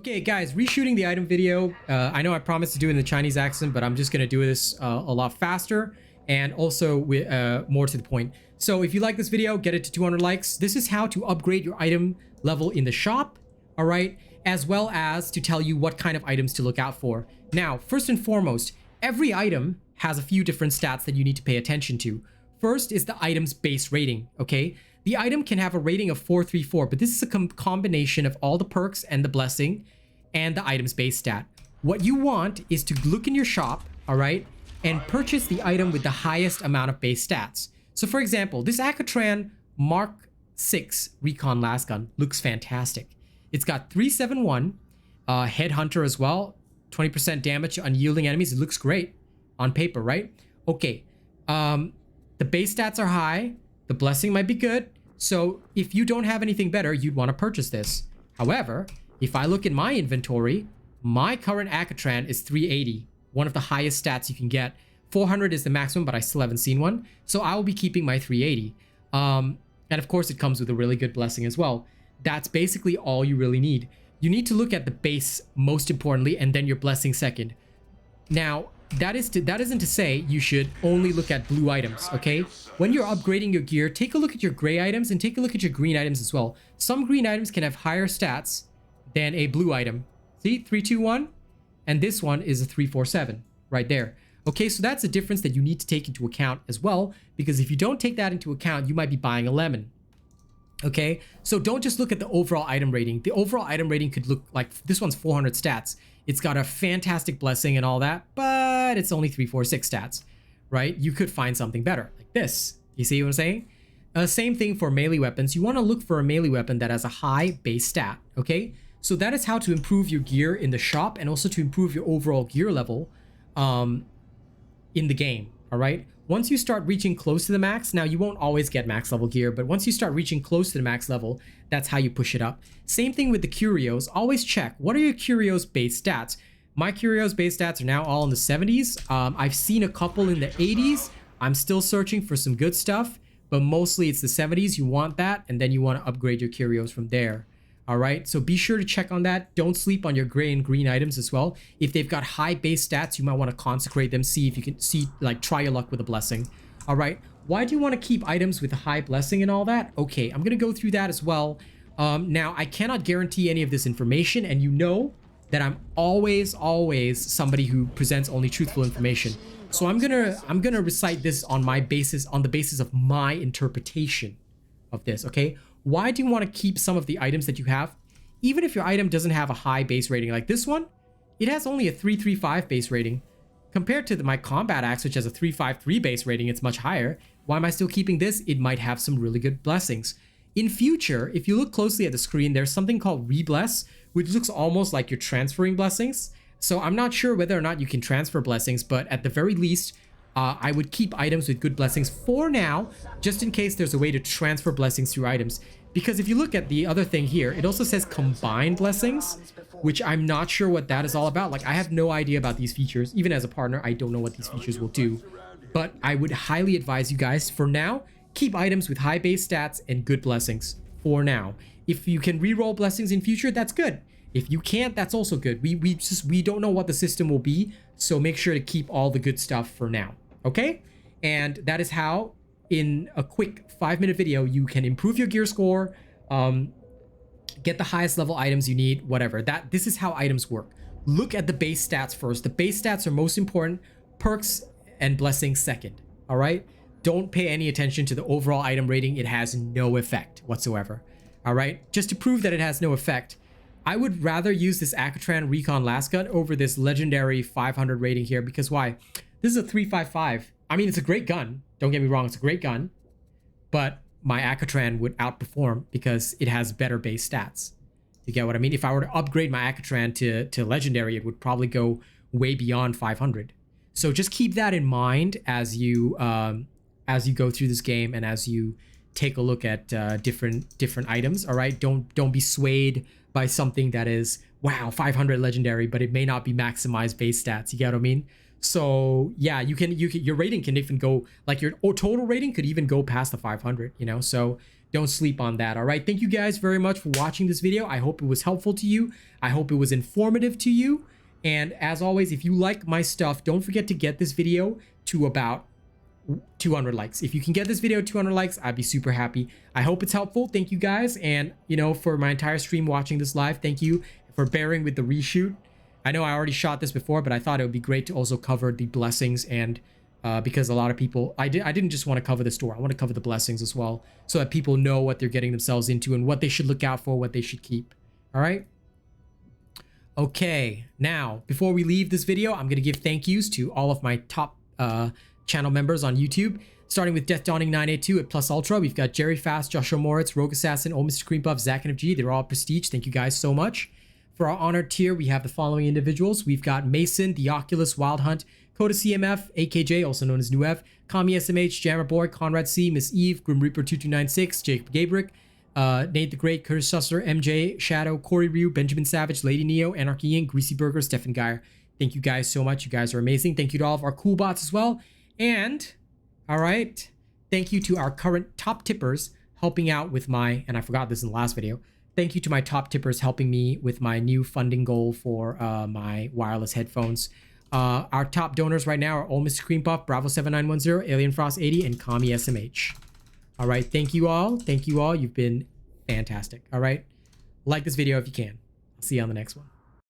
Okay, guys, reshooting the item video. I know I promised to do it in the Chinese accent, but I'm just going to do this a lot faster and also with, more to the point. So if you like this video, get it to 200 likes. This is how to upgrade your item level in the shop, all right? As well as to tell you what kind of items to look out for. Now, first and foremost, every item has a few different stats that you need to pay attention to. First is the item's base rating, okay? The item can have a rating of 434, but this is a combination of all the perks and the blessing and the item's base stat. What you want is to look in your shop, all right, and purchase the item with the highest amount of base stats. So for example, this Akatran Mark 6 Recon Lasgun looks fantastic. It's got 371, Headhunter as well, 20% damage to unyielding enemies. It looks great on paper, right? Okay, the base stats are high. The blessing might be good. So if you don't have anything better, you'd want to purchase this. However, if I look in my inventory, my current Akatran is 380, one of the highest stats you can get. 400 is the maximum, but I still haven't seen one. So I will be keeping my 380. And of course, it comes with a really good blessing as well. That's basically all you really need. You need to look at the base most importantly, and then your blessing second. Now, that isn't to say you should only look at blue items, okay? When you're upgrading your gear, take a look at your gray items and take a look at your green items as well. Some green items can have higher stats than a blue item. See, 321, and this one is a 347 right there. Okay, so that's a difference that you need to take into account as well, because if you don't take that into account, you might be buying a lemon. Okay, so don't just look at the overall item rating. The overall item rating could look like this one's 400 stats. It's got a fantastic blessing and all that, but it's only 346 stats, right? You could find something better like this. You see what I'm saying? Same thing for melee weapons. You want to look for a melee weapon that has a high base stat, okay? So that is how to improve your gear in the shop and also to improve your overall gear level in the game, all right? Once you start reaching close to the max, now you won't always get max level gear, but once you start reaching close to the max level, that's how you push it up. Same thing with the curios. Always check, what are your curios base stats? My curios base stats are now all in the 70s. I've seen a couple in the 80s. I'm still searching for some good stuff, but mostly it's the 70s. You want that, and then you want to upgrade your curios from there. All right, so be sure to check on that. Don't sleep on your gray and green items as well. If they've got high base stats, you might want to consecrate them. See if you can try your luck with a blessing. All right, why do you want to keep items with a high blessing and all that? Okay, I'm going to go through that as well. Now, I cannot guarantee any of this information, and you know that I'm always somebody who presents only truthful information. So I'm gonna recite this on the basis of my interpretation of this, okay? Why do you want to keep some of the items that you have? Even if your item doesn't have a high base rating, like this one, it has only a 335 base rating. Compared to my combat axe, which has a 353 base rating, it's much higher. Why am I still keeping this? It might have some really good blessings. In future, if you look closely at the screen, there's something called Rebless, which looks almost like you're transferring blessings. So I'm not sure whether or not you can transfer blessings, but at the very least, I would keep items with good blessings for now, just in case there's a way to transfer blessings through items. Because if you look at the other thing here, it also says combine blessings, which I'm not sure what that is all about. Like, I have no idea about these features. Even as a partner, I don't know what these features will do. But I would highly advise you guys, for now, keep items with high base stats and good blessings for now. If you can reroll blessings in future, that's good. If you can't, that's also good. We don't know what the system will be, so make sure to keep all the good stuff for now. Okay, and that is how in a quick 5-minute video you can improve your gear score, get the highest level items you need, whatever. This is how items work. Look at the base stats first. The base stats are most important, perks and blessings second. All right, don't pay any attention to the overall item rating. It has no effect whatsoever. All right, just to prove that it has no effect, I would rather use this Akatran Recon Lasgun over this legendary 500 rating here, because why? This is a 355. I mean, it's a great gun. Don't get me wrong, it's a great gun. But my Akatran would outperform because it has better base stats. You get what I mean? If I were to upgrade my Akatran to legendary, it would probably go way beyond 500. So just keep that in mind as you go through this game and as you take a look at different items. All right, don't be swayed by something that is, wow, 500 legendary, but it may not be maximized base stats. You get what I mean? So yeah, you can your rating can even go, like your total rating could even go past the 500, you know? So don't sleep on that. All right, thank you guys very much for watching this video. I hope it was helpful to you. I hope it was informative to you. And as always, if you like my stuff, don't forget to get this video to about 200 likes. If you can get this video 200 likes, I'd be super happy. I hope it's helpful. Thank you guys. And you know, for my entire stream watching this live, thank you for bearing with the reshoot. I know I already shot this before, but I thought it would be great to also cover the blessings, and because a lot of people, I didn't just want to cover the store. I want to cover the blessings as well, so that people know what they're getting themselves into and what they should look out for, what they should keep. All right. Okay, now before we leave this video, I'm gonna give thank yous to all of my top channel members on YouTube, starting with Death Dawning 982 at Plus Ultra. We've got Jerry Fast, Joshua Moritz, Rogue Assassin, Old Mr. Cream Puff, Zach and FG. They're all prestige. Thank you guys so much. For our honored tier, we have the following individuals. We've got Mason, The Oculus, Wild Hunt, Coda CMF, AKJ, also known as New F, Kami SMH, Jammer Boy, Conrad C, Miss Eve, Grim Reaper 2296, Jacob Gabrick, Nate the Great, Curtis Susser, MJ, Shadow, Corey Ryu, Benjamin Savage, Lady Neo, Anarchy Inc., Greasy Burger, Stephen Geyer. Thank you guys so much. You guys are amazing. Thank you to all of our cool bots as well. And, all right, thank you to our current top tippers helping out with my, and I forgot this in the last video, thank you to my top tippers helping me with my new funding goal for my wireless headphones. Our top donors right now are Old Mr. Cream Puff, Bravo7910, Alien Frost 80, and Kami SMH. All right, thank you all. Thank you all. You've been fantastic. All right, like this video if you can. I'll see you on the next one.